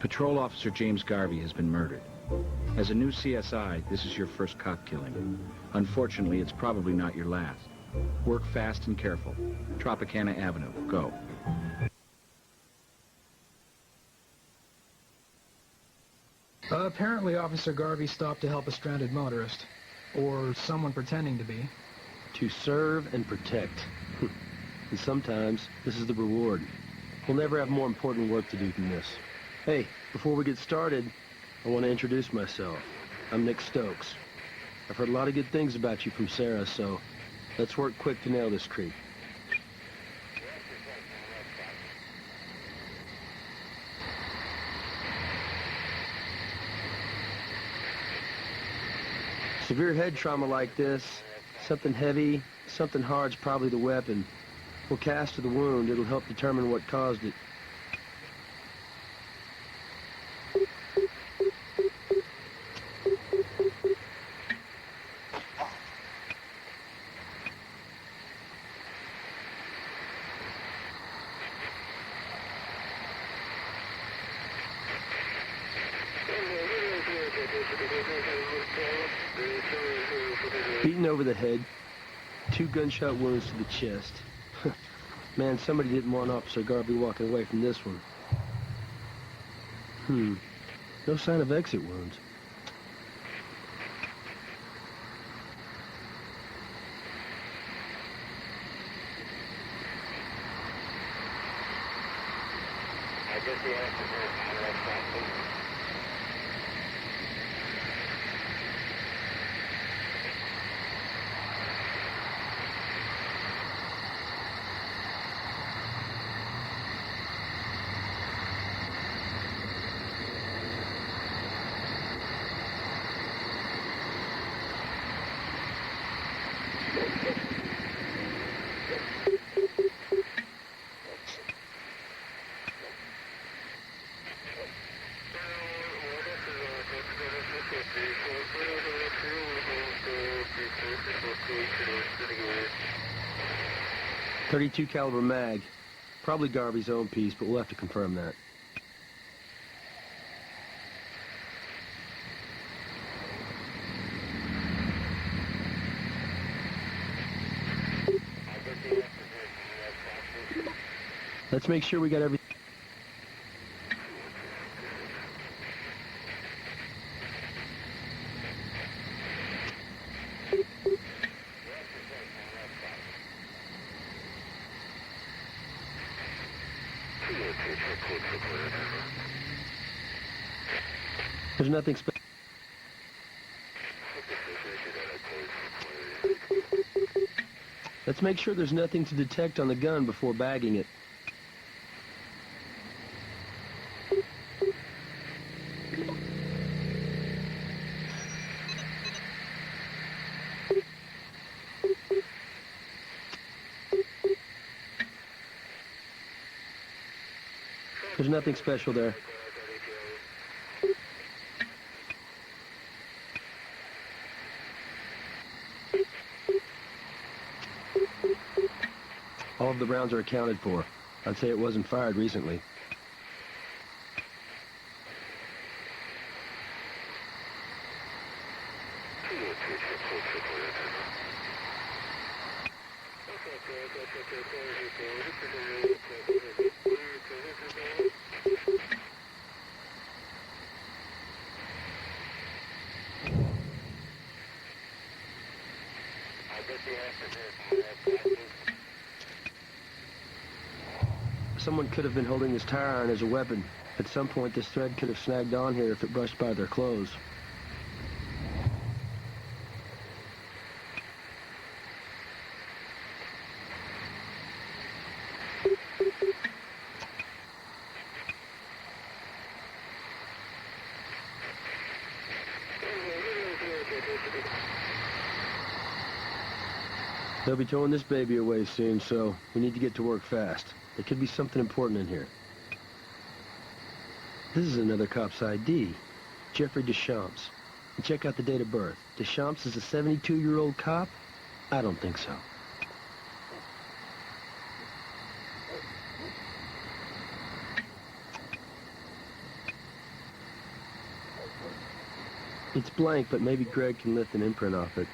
Patrol Officer James Garvey has been murdered. As a new CSI, this is your first cop killing. Unfortunately, it's probably not your last. Work fast and careful. Tropicana Avenue. Go. Apparently, Officer Garvey stopped to help a stranded motorist. Or someone pretending to be. To serve and protect. And sometimes, this is the reward. We'll never have more important work to do than this. Hey, before we get started, I want to introduce myself. I'm Nick Stokes. I've heard a lot of good things about you from Sarah, so let's work quick to nail this creep. Severe head trauma like this, something heavy, something hard's probably the weapon. We'll cast to the wound. It'll help determine what caused it. Beaten over the head, 2 gunshot wounds to the chest. Man, somebody didn't want Officer Garvey walking away from this one. No sign of exit wounds. I guess the answer is .32 caliber mag. Probably Garvey's own piece, but we'll have to confirm that. Let's make sure we got everything. There's nothing special. Let's make sure there's nothing to detect on the gun before bagging it. There's nothing special there. All of the rounds are accounted for. I'd say it wasn't fired recently. Someone could have been holding this tire iron as a weapon. At some point, this thread could have snagged on here if it brushed by their clothes. They'll be towing this baby away soon, so we need to get to work fast. There could be something important in here. This is another cop's ID, Jeffrey Deschamps. And check out the date of birth. Deschamps is a 72-year-old cop? I don't think so. It's blank, but maybe Greg can lift an imprint off it.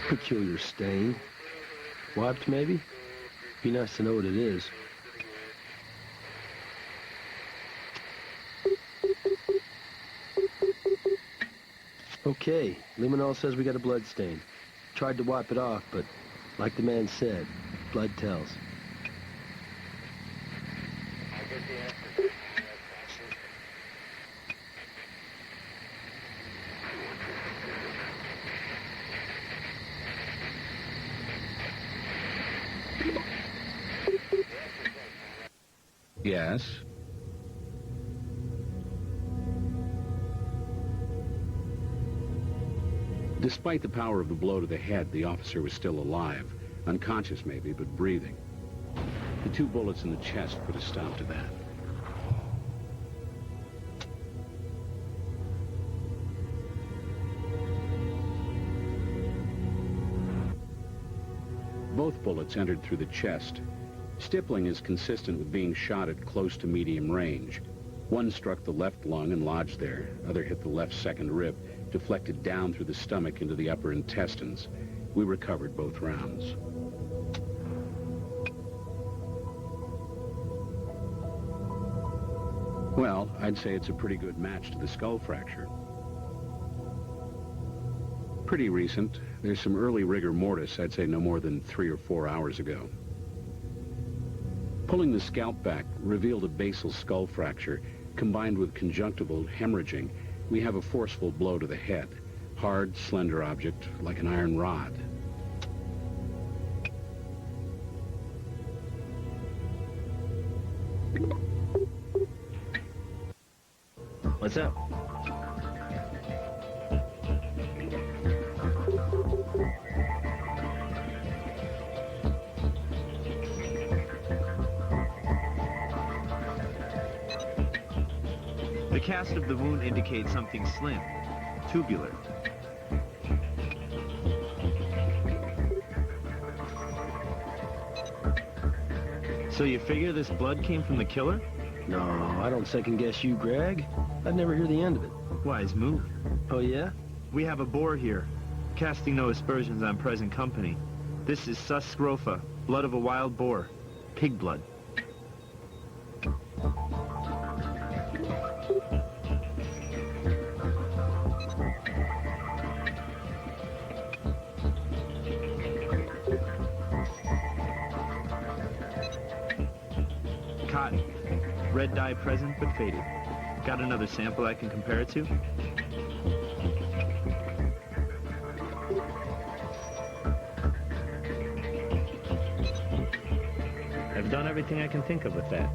Peculiar stain. Wiped, maybe? Be nice to know what it is. Okay, Limonal says we got a blood stain. Tried to wipe it off, but like the man said, blood tells. I guess the answer is Yes? Despite the power of the blow to the head, the officer was still alive. Unconscious maybe, but breathing. The 2 bullets in the chest put a stop to that. Both bullets entered through the chest. Stippling is consistent with being shot at close to medium range. One struck the left lung and lodged there. Other hit the left second rib, deflected down through the stomach into the upper intestines. We recovered both rounds. Well, I'd say it's a pretty good match to the skull fracture. Pretty recent. There's some early rigor mortis, I'd say no more than 3 or 4 hours ago. Pulling the scalp back revealed a basal skull fracture. Combined with conjunctival hemorrhaging, we have a forceful blow to the head. Hard, slender object, like an iron rod. What's up? The cast of the wound indicates something slim, tubular. So you figure this blood came from the killer? No, I don't second guess you, Greg. I'd never hear the end of it. Wise move. Oh, yeah? We have a bore here, casting no aspersions on present company. This is sus scrofa, blood of a wild boar, pig blood. Cotton. Red dye present but faded. Got another sample I can compare it to? I've done everything I can think of with that.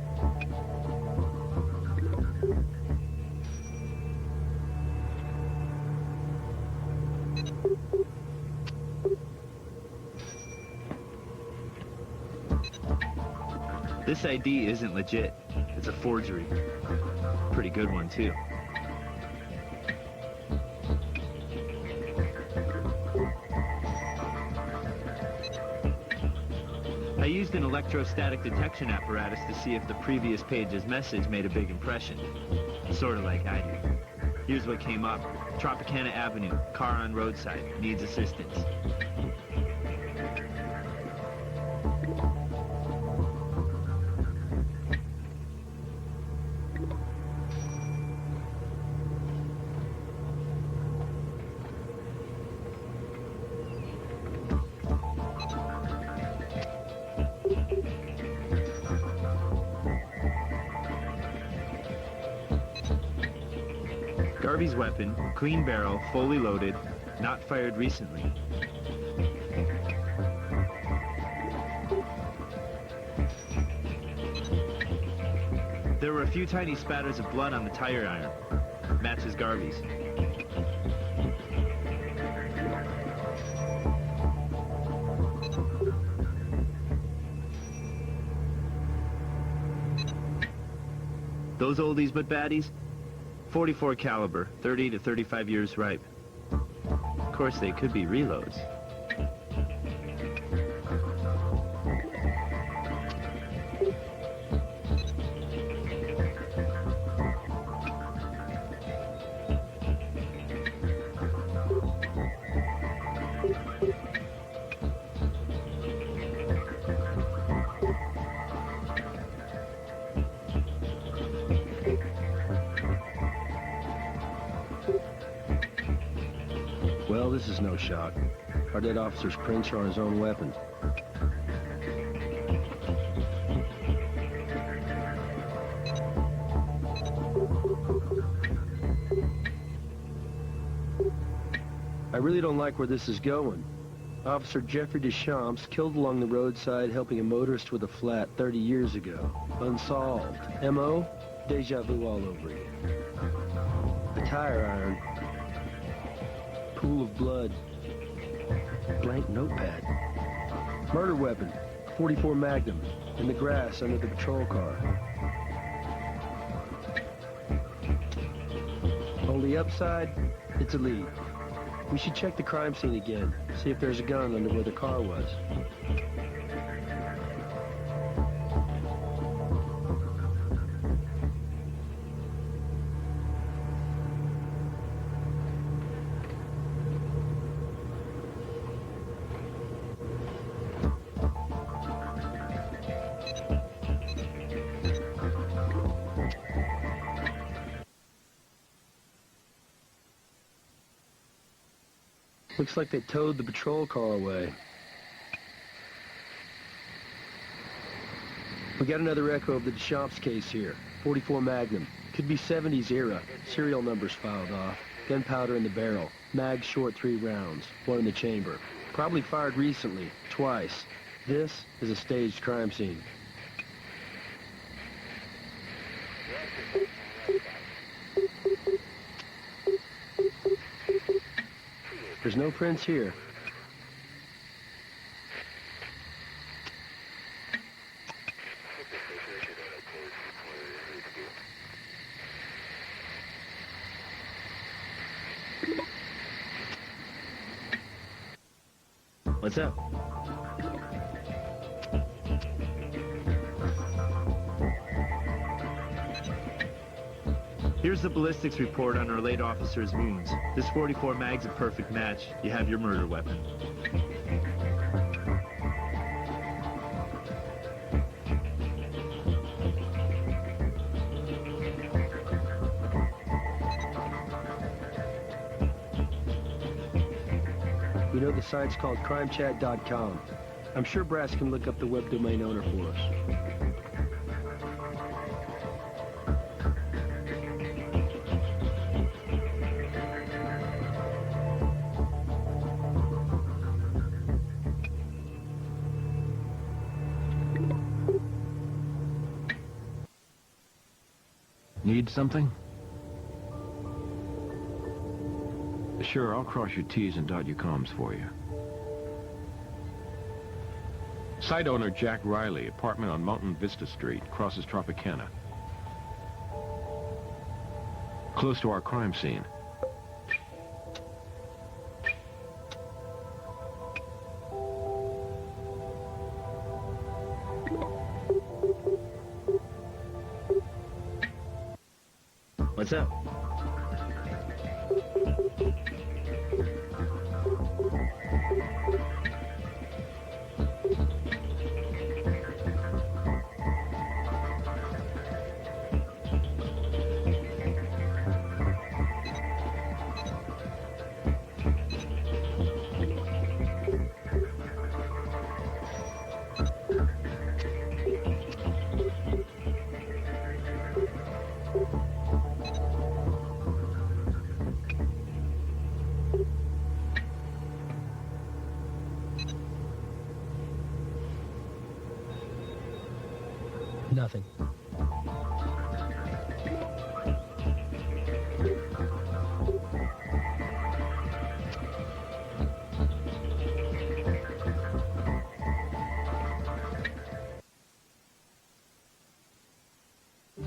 This ID isn't legit. It's a forgery. Pretty good one, too. I used an electrostatic detection apparatus to see if the previous page's message made a big impression. Sort of like I do. Here's what came up. Tropicana Avenue, car on roadside, needs assistance. Garvey's weapon, clean barrel, fully loaded, not fired recently. There were a few tiny spatters of blood on the tire iron. Matches Garvey's. Those oldies but baddies? .44 caliber, 30 to 35 years ripe. course, they could be reloads. Well, this is no shock. Our dead officer's prints are on his own weapon. I really don't like where this is going. Officer Jeffrey Deschamps killed along the roadside helping a motorist with a flat 30 years ago. Unsolved. M.O.? Deja vu all over again. A tire iron. Pool of blood. Blank notepad. Murder weapon. 44 Magnum. In the grass under the patrol car. Only upside, it's a lead. We should check the crime scene again. See if there's a gun under where the car was. Looks like they towed the patrol car away. We got another echo of the Deschamps case here. 44 Magnum. Could be 70s era. Serial numbers filed off. Gunpowder in the barrel. Mag short 3 rounds. 1 in the chamber. Probably fired recently. Twice. This is a staged crime scene. There's no prints here. What's up? Here's the ballistics report on our late officer's wounds. This 44 mag's a perfect match. You have your murder weapon. We know the site's called crimechat.com. I'm sure Brass can look up the web domain owner for us. Need something? Sure, I'll cross your T's and dot your C's for you. Site owner Jack Riley, apartment on Mountain Vista Street, crosses Tropicana. Close to our crime scene. What's up? Nothing.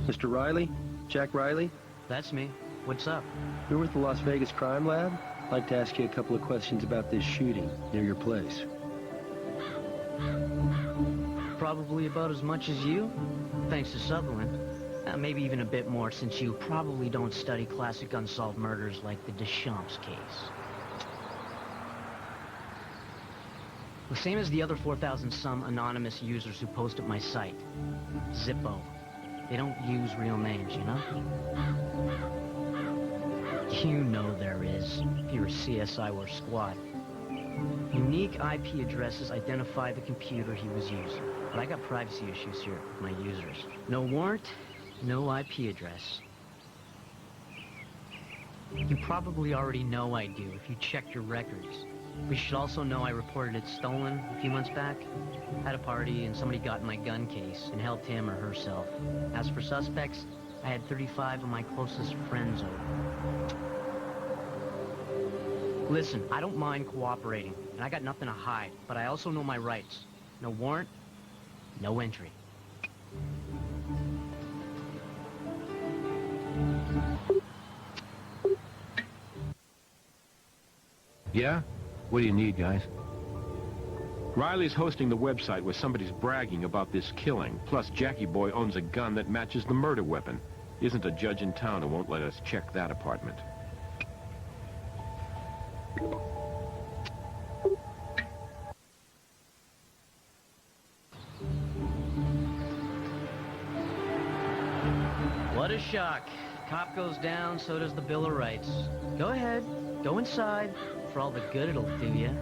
Mr. Riley? Jack Riley? That's me. What's up? You're with the Las Vegas Crime Lab? I'd like to ask you a couple of questions about this shooting near your place. Probably about as much as you, thanks to Sutherland. Maybe even a bit more, since you probably don't study classic unsolved murders like the Deschamps case. The same as the other 4,000-some anonymous users who post at my site. Zippo. They don't use real names, you know? You know there is, if you're a CSI or squad. Unique IP addresses identify the computer he was using. But I got privacy issues here with my users. No warrant, no IP address. You probably already know I do if you checked your records. We should also know I reported it stolen a few months back. Had a party and somebody got in my gun case and helped him or herself. As for suspects, I had 35 of my closest friends over. Listen, I don't mind cooperating, and I got nothing to hide, but I also know my rights. No warrant, no entry. Yeah? What do you need, guys? Riley's hosting the website where somebody's bragging about this killing. Plus, Jackie Boy owns a gun that matches the murder weapon. Isn't a judge in town who won't let us check that apartment. What a shock. Cop goes down, so does the Bill of Rights. Go ahead, go inside, for all the good it'll do you.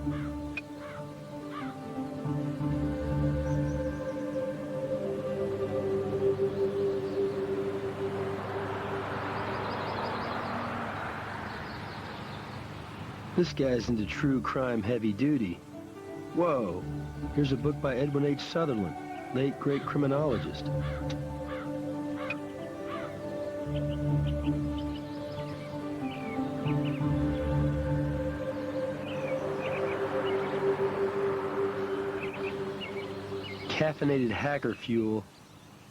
This guy's into true crime heavy duty. Whoa, here's a book by Edwin H. Sutherland, late great criminologist. Caffeinated hacker fuel.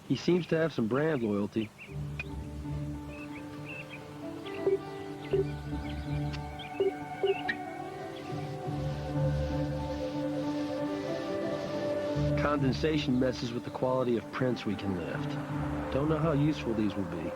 He seems to have some brand loyalty. Condensation messes with the quality of prints we can lift. Don't know how useful these will be.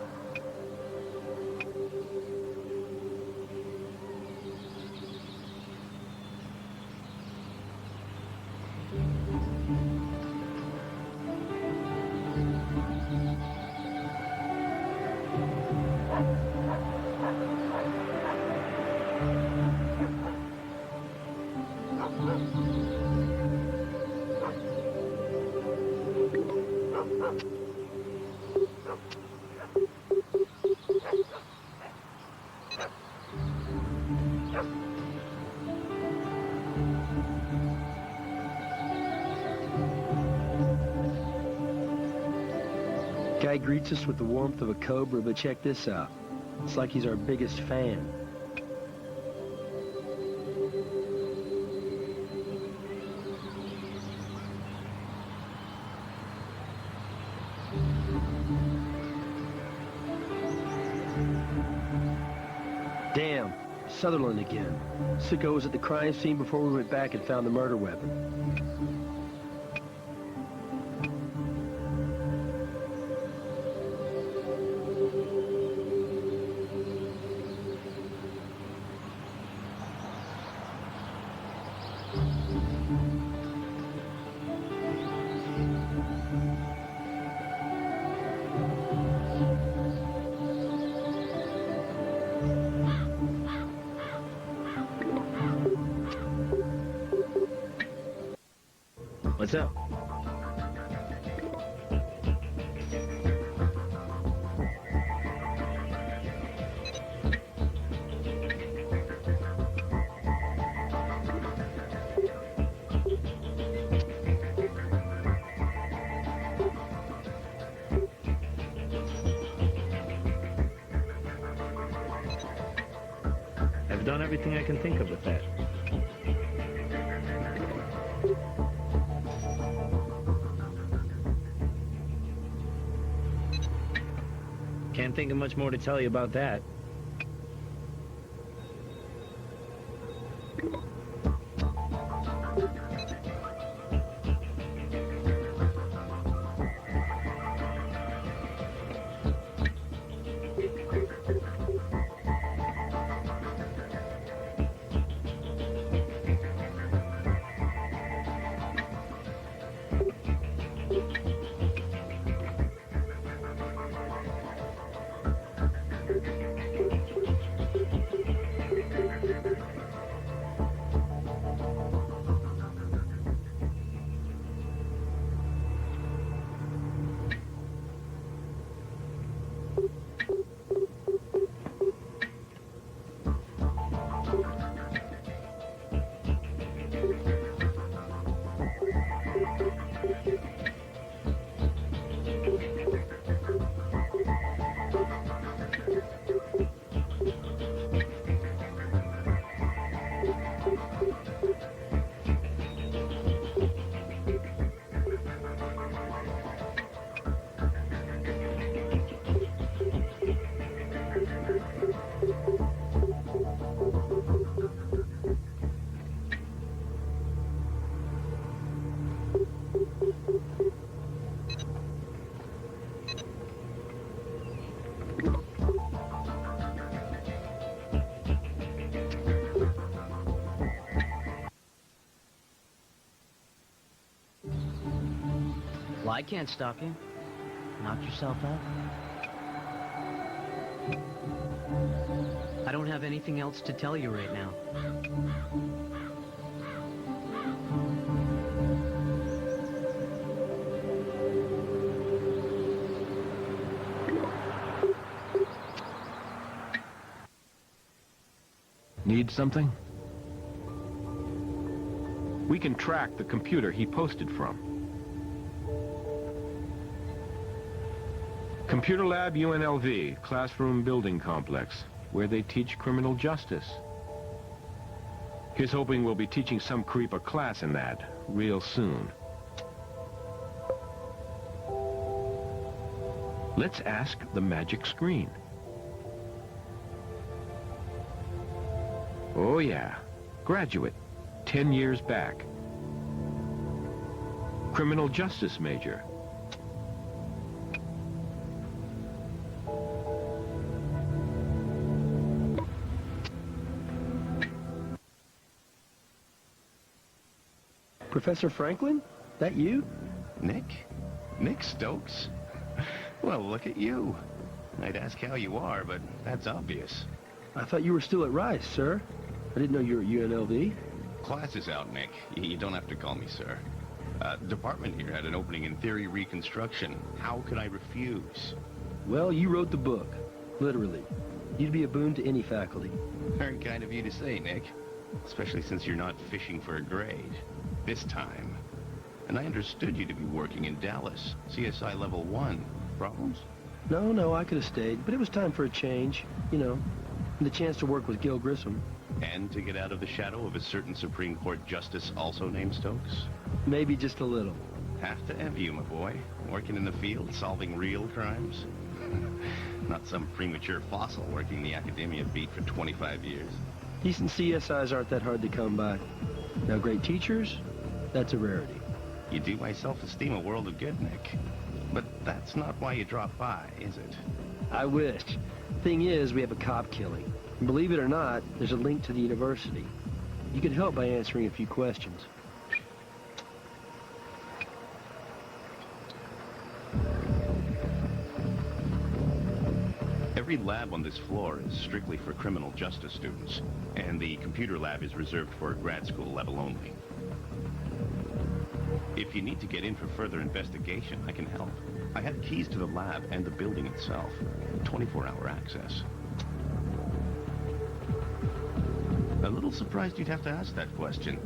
Guy greets us with the warmth of a cobra, but check this out. It's like he's our biggest fan. Damn, Sutherland again. Sicko was at the crime scene before we went back and found the murder weapon. What's up? I've done everything I can think of with that. Can't think of much more to tell you about that. I can't stop you. Knock yourself out. I don't have anything else to tell you right now. Need something? We can track the computer he posted from. Computer Lab UNLV, classroom building complex, where they teach criminal justice. Here's hoping we'll be teaching some creep a class in that real soon. Let's ask the magic screen. Oh yeah, graduate, 10 years back. Criminal justice major. Professor Franklin? That you? Nick? Nick Stokes? Well, look at you. I'd ask how you are, but that's obvious. I thought you were still at Rice, sir. I didn't know you were at UNLV. Class is out, Nick. You don't have to call me sir. Department here had an opening in theory reconstruction. How could I refuse? Well, you wrote the book. Literally. You'd be a boon to any faculty. Very kind of you to say, Nick. Especially since you're not fishing for a grade. This time. And I understood you to be working in Dallas. CSI Level 1. Problems? No, I could have stayed, but it was time for a change. You know, and the chance to work with Gil Grissom. And to get out of the shadow of a certain Supreme Court justice also named Stokes? Maybe just a little. Have to envy you, my boy. Working in the field, solving real crimes. Not some premature fossil working the academia beat for 25 years. Decent CSIs aren't that hard to come by. Now, great teachers, that's a rarity. You do my self-esteem a world of good, Nick. But that's not why you drop by, is it? I wish. Thing is, we have a cop killing. And believe it or not, there's a link to the university. You could help by answering a few questions. Every lab on this floor is strictly for criminal justice students, and the computer lab is reserved for grad school level only. If you need to get in for further investigation, I can help. I have keys to the lab and the building itself. 24-hour access. A little surprised you'd have to ask that question.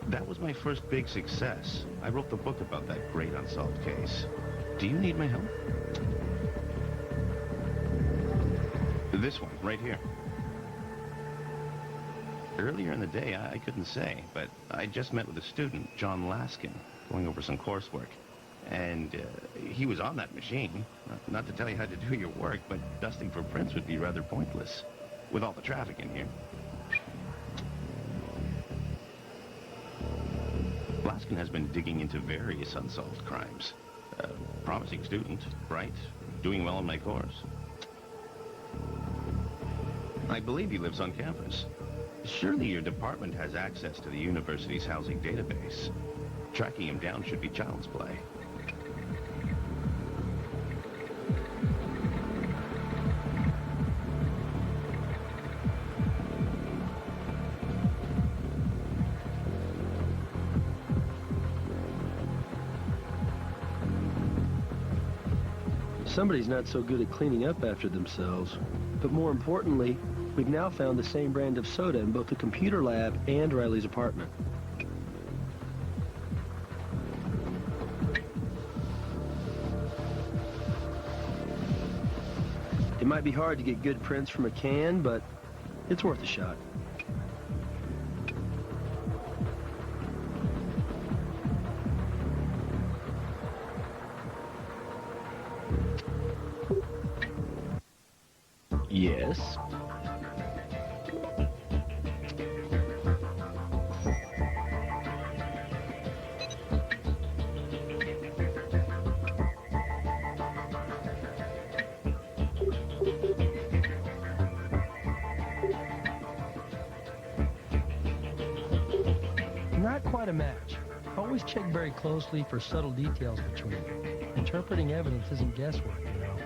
That was my first big success. I wrote the book about that great unsolved case. Do you need my help? This one, right here. Earlier in the day, I couldn't say, but I just met with a student, John Laskin, going over some coursework. And he was on that machine. Not to tell you how to do your work, but dusting for prints would be rather pointless, with all the traffic in here. Laskin has been digging into various unsolved crimes. Promising student, bright, doing well in my course. I believe he lives on campus. Surely your department has access to the university's housing database. Tracking him down should be child's play. Somebody's not so good at cleaning up after themselves. But more importantly, we've now found the same brand of soda in both the computer lab and Riley's apartment. It might be hard to get good prints from a can, but it's worth a shot. Yes? Not quite a match. Always check very closely for subtle details between them. Interpreting evidence isn't guesswork, you know.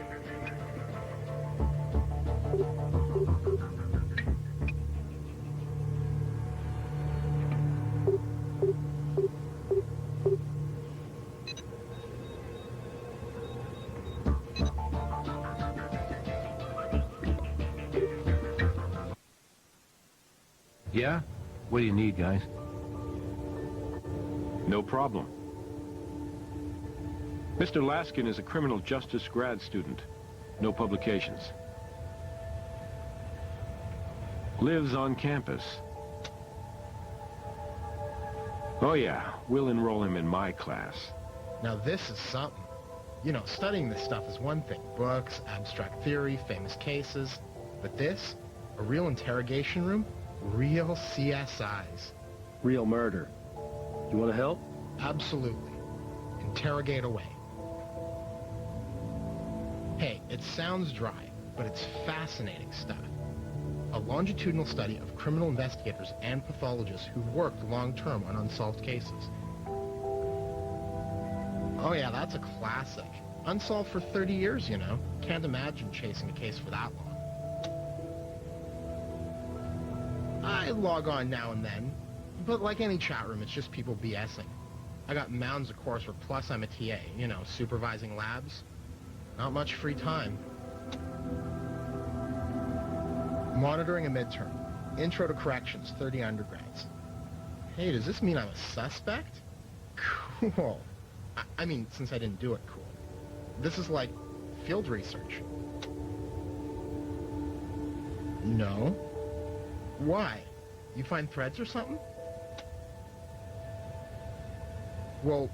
Yeah? What do you need, guys? No problem. Mr. Laskin is a criminal justice grad student. No publications. Lives on campus. Oh yeah, we'll enroll him in my class. Now this is something. You know, studying this stuff is one thing. Books, abstract theory, famous cases. But this, a real interrogation room, real CSIs. Real murder. You want to help? Absolutely. Interrogate away. Hey, it sounds dry, but it's fascinating stuff. A longitudinal study of criminal investigators and pathologists who've worked long-term on unsolved cases. Oh yeah, that's a classic. Unsolved for 30 years, you know. Can't imagine chasing a case for that long. I log on now and then, but like any chat room, it's just people BSing. I got mounds of coursework, plus I'm a TA, you know, supervising labs. Not much free time. Monitoring a midterm. Intro to corrections, 30 undergrads. Hey, does this mean I'm a suspect? Cool. I mean, since I didn't do it, cool. This is like field research. No? Why? You find threads or something? Well,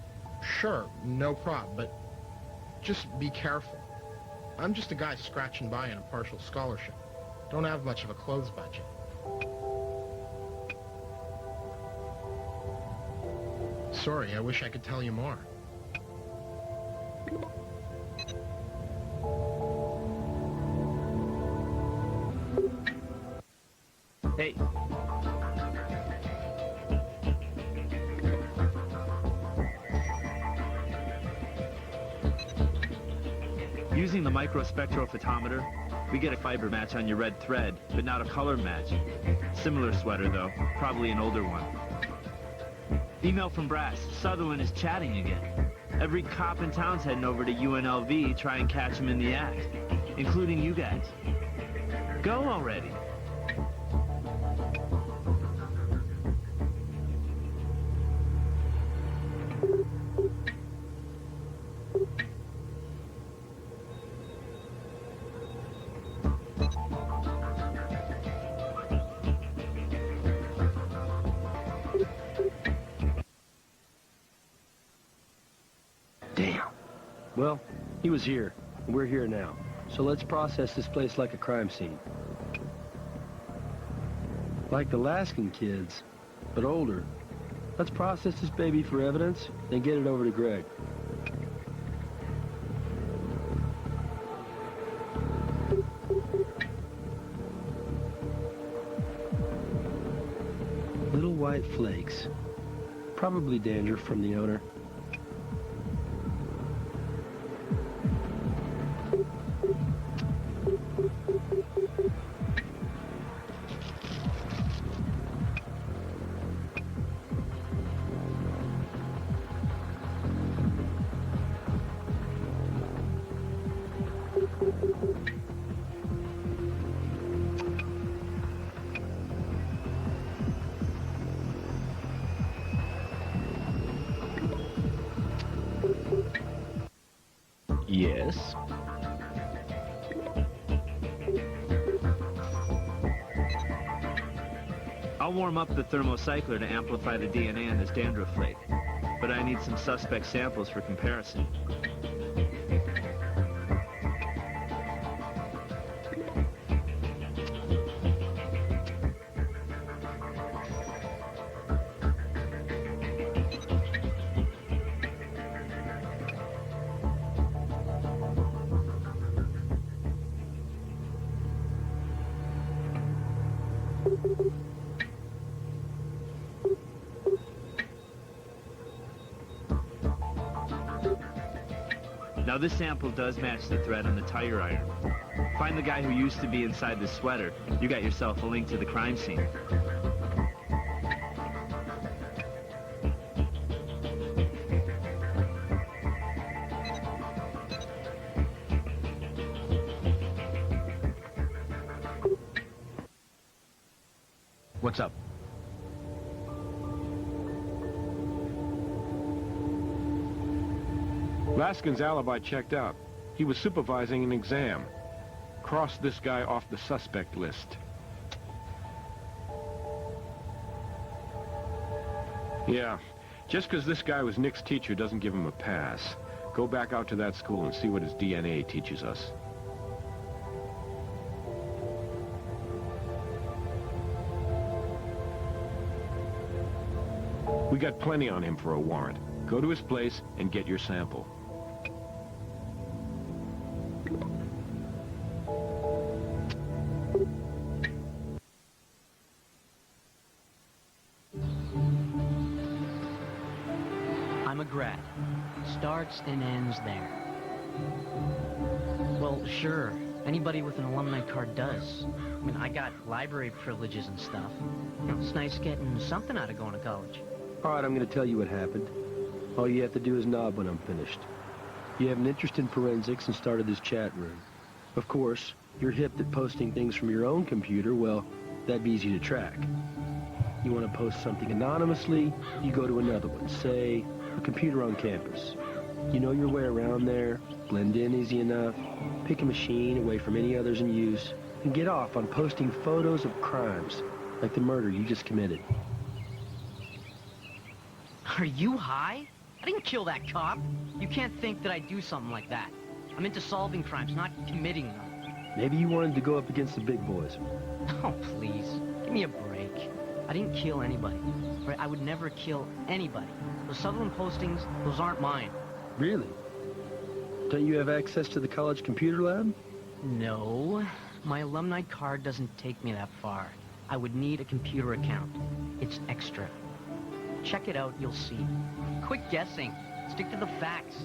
sure, no problem, but just be careful. I'm just a guy scratching by on a partial scholarship. Don't have much of a clothes budget. Sorry, I wish I could tell you more. Hey. Using the microspectrophotometer, we get a fiber match on your red thread, but not a color match. Similar sweater, though. Probably an older one. Email from Brass. Sutherland is chatting again. Every cop in town's heading over to UNLV try and catch him in the act, including you guys. Go already. Well, he was here, and we're here now. So let's process this place like a crime scene. Like the Laskin kids, but older. Let's process this baby for evidence, then get it over to Greg. Little white flakes. Probably danger from the owner. Yes? I'll warm up the thermocycler to amplify the DNA in this dandruff flake, but I need some suspect samples for comparison. Now this sample does match the thread on the tire iron. Find the guy who used to be inside the sweater. You got yourself a link to the crime scene. What's up? Laskin's alibi checked out. He was supervising an exam. Cross this guy off the suspect list. Yeah, just because this guy was Nick's teacher doesn't give him a pass. Go back out to that school and see what his DNA teaches us. We got plenty on him for a warrant. Go to his place and get your sample. I'm a grad. Starts and ends there. Well, sure. Anybody with an alumni card does. I mean, I got library privileges and stuff. You know, it's nice getting something out of going to college. All right, I'm going to tell you what happened. All you have to do is nod when I'm finished. You have an interest in forensics and started this chat room. Of course, you're hip at posting things from your own computer. Well, that'd be easy to track. You want to post something anonymously, you go to another one. Say, a computer on campus. You know your way around there, blend in easy enough, pick a machine away from any others in use, and get off on posting photos of crimes, like the murder you just committed. Are you high? I didn't kill that cop. You can't think that I do something like that. I'm into solving crimes, not committing them. Maybe you wanted to go up against the big boys. Oh, please. Give me a break. I didn't kill anybody. Right? I would never kill anybody. Those Sutherland postings, those aren't mine. Really? Don't you have access to the college computer lab? No. My alumni card doesn't take me that far. I would need a computer account. It's extra. Check it out, you'll see. Quit guessing. Stick to the facts.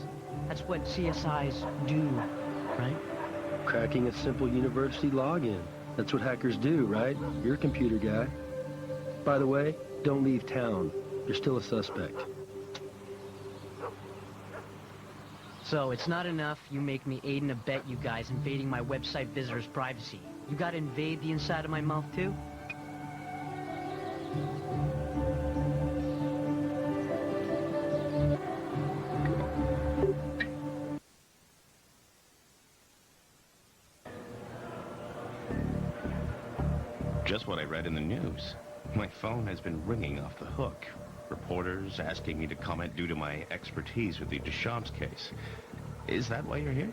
That's what CSIs do, right? Cracking a simple university login. That's what hackers do, right? You're a computer guy. By the way, don't leave town. You're still a suspect. So it's not enough you make me aid and abet you guys invading my website visitors' privacy. You gotta invade the inside of my mouth too? Just what I read in the news. My phone has been ringing off the hook. Reporters asking me to comment due to my expertise with the Deschamps case. Is that why you're here?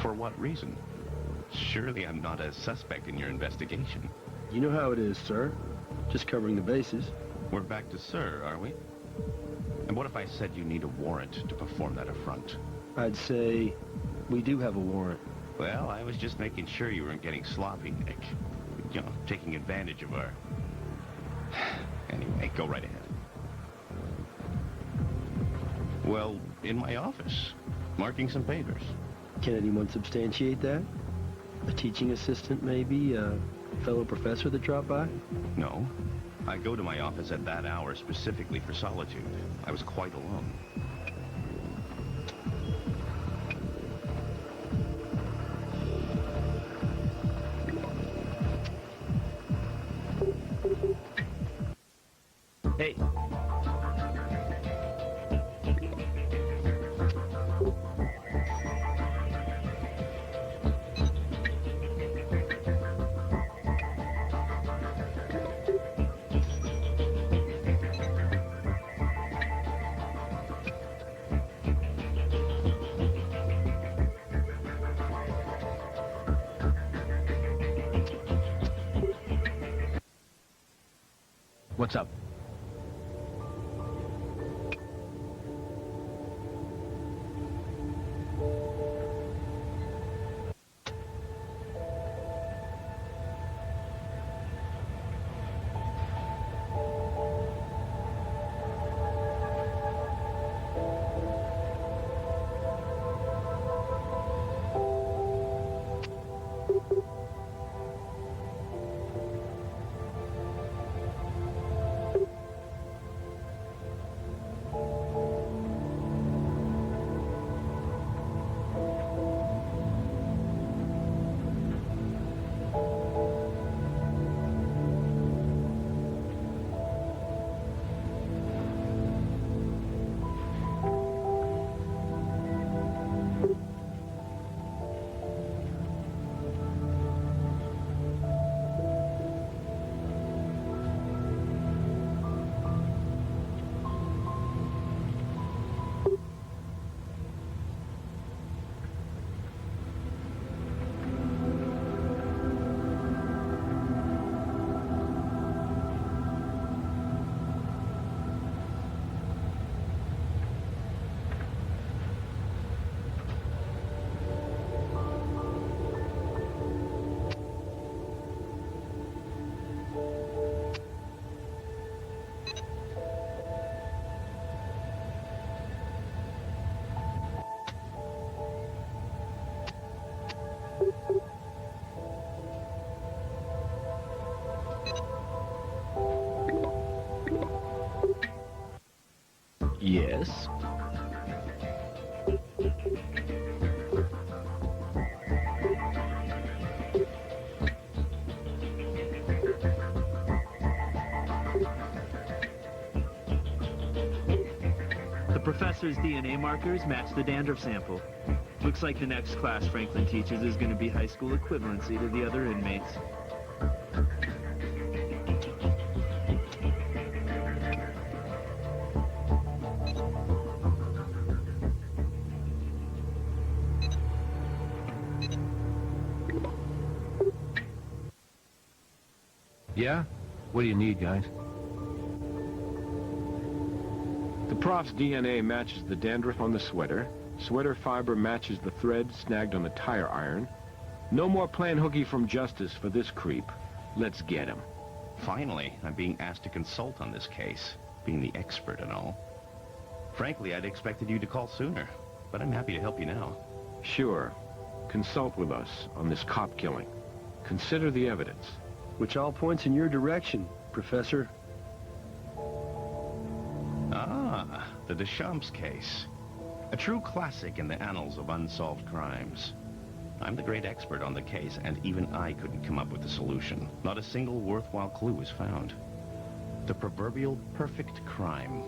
For what reason? Surely I'm not a suspect in your investigation. You know how it is, sir. Just covering the bases. We're back to sir, are we? And what if I said you need a warrant to perform that affront? I'd say we do have a warrant. Well, I was just making sure you weren't getting sloppy, Nick. You know, taking advantage of our... Anyway, go right ahead. Well, in my office, marking some papers. Can anyone substantiate that? A teaching assistant, maybe? A fellow professor that dropped by? No. I go to my office at that hour specifically for solitude. I was quite alone. Hey. What's up? Yes? The professor's DNA markers match the dandruff sample. Looks like the next class Franklin teaches is going to be high school equivalency to the other inmates. Yeah? What do you need, guys? The prof's DNA matches the dandruff on the sweater. Sweater fiber matches the thread snagged on the tire iron. No more playing hooky from justice for this creep. Let's get him. Finally, I'm being asked to consult on this case, being the expert and all. Frankly, I'd expected you to call sooner, but I'm happy to help you now. Sure. Consult with us on this cop killing. Consider the evidence. Which all points in your direction, Professor. Ah, the Deschamps case. A true classic in the annals of unsolved crimes. I'm the great expert on the case, and even I couldn't come up with a solution. Not a single worthwhile clue was found. The proverbial perfect crime.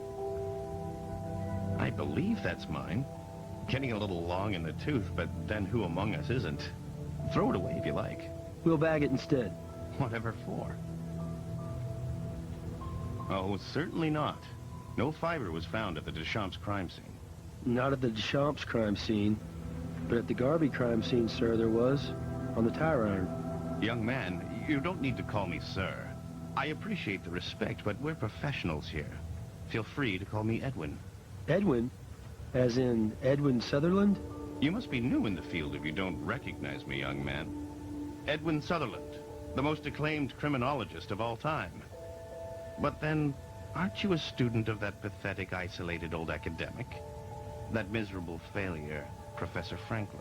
I believe that's mine. Getting a little long in the tooth, but then who among us isn't? Throw it away if you like. We'll bag it instead. Whatever for? Oh, certainly not. No fiber was found at the Deschamps crime scene. Not at the Deschamps crime scene, but at the Garvey crime scene, sir, there was. On the tire iron. Young man, you don't need to call me sir. I appreciate the respect, but we're professionals here. Feel free to call me Edwin. Edwin? As in Edwin Sutherland? You must be new in the field if you don't recognize me, young man. Edwin Sutherland, the most acclaimed criminologist of all time. But then, aren't you a student of that pathetic, isolated old academic? That miserable failure, Professor Franklin.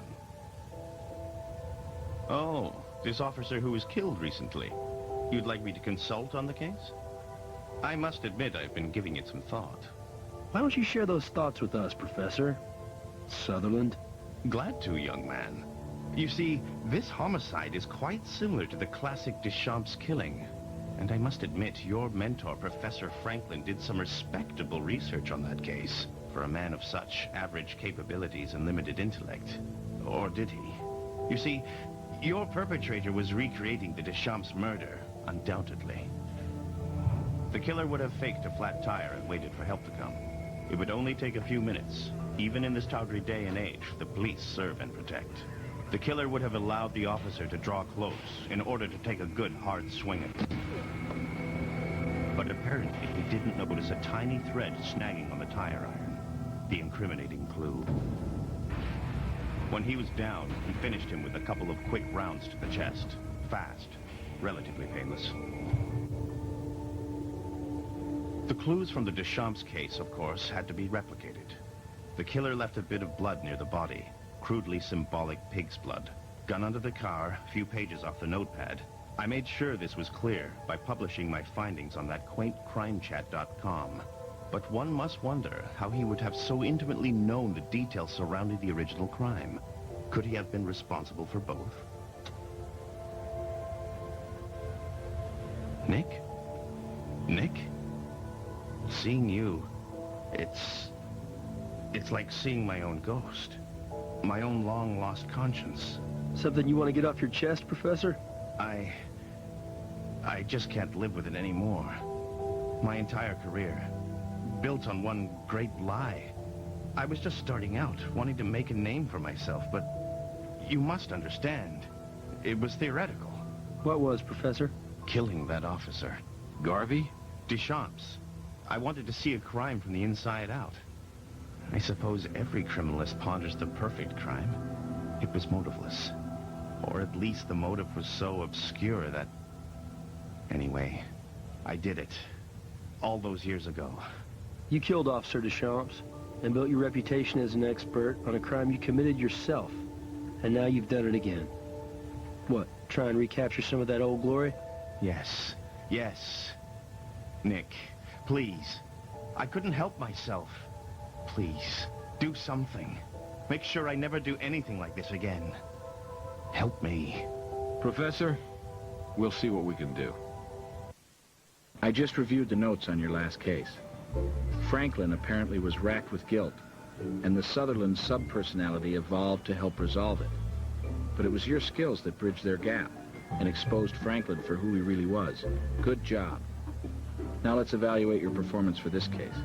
Oh, this officer who was killed recently. You'd like me to consult on the case? I must admit I've been giving it some thought. Why don't you share those thoughts with us, Professor Sutherland? Glad to, young man. You see, this homicide is quite similar to the classic Deschamps killing. And I must admit, your mentor, Professor Franklin, did some respectable research on that case for a man of such average capabilities and limited intellect. Or did he? You see, your perpetrator was recreating the Deschamps murder, undoubtedly. The killer would have faked a flat tire and waited for help to come. It would only take a few minutes. Even in this tawdry day and age, the police serve and protect. The killer would have allowed the officer to draw close in order to take a good hard swing at him. But apparently he didn't notice a tiny thread snagging on the tire iron, the incriminating clue. When he was down, he finished him with a couple of quick rounds to the chest. Fast, relatively painless. The clues from the Deschamps case, of course, had to be replicated. The killer left a bit of blood near the body, crudely symbolic pig's blood. Gun under the car, a few pages off the notepad. I made sure this was clear by publishing my findings on that quaint crimechat.com. But one must wonder how he would have so intimately known the details surrounding the original crime. Could he have been responsible for both? Nick? Nick? Seeing you, it's like seeing my own ghost. My own long-lost conscience. Something you want to get off your chest, Professor? I just can't live with it anymore. My entire career, built on one great lie. I was just starting out, wanting to make a name for myself, but you must understand, it was theoretical. What was, Professor? Killing that officer. Garvey? Deschamps. I wanted to see a crime from the inside out. I suppose every criminalist ponders the perfect crime. It was motiveless. Or at least the motive was so obscure that... Anyway, I did it. All those years ago. You killed Officer Deschamps and built your reputation as an expert on a crime you committed yourself. And now you've done it again. What, try and recapture some of that old glory? Yes. Yes. Nick, please. I couldn't help myself. please, do something. Make sure I never do anything like this again. Help me. Professor, we'll see what we can do. I just reviewed the notes on your last case. Franklin apparently was racked with guilt, and the Sutherland subpersonality evolved to help resolve it. But it was your skills that bridged their gap and exposed Franklin for who he really was. Good job. Now let's evaluate your performance for this case.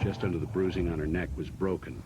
Just under the bruising on her neck was broken.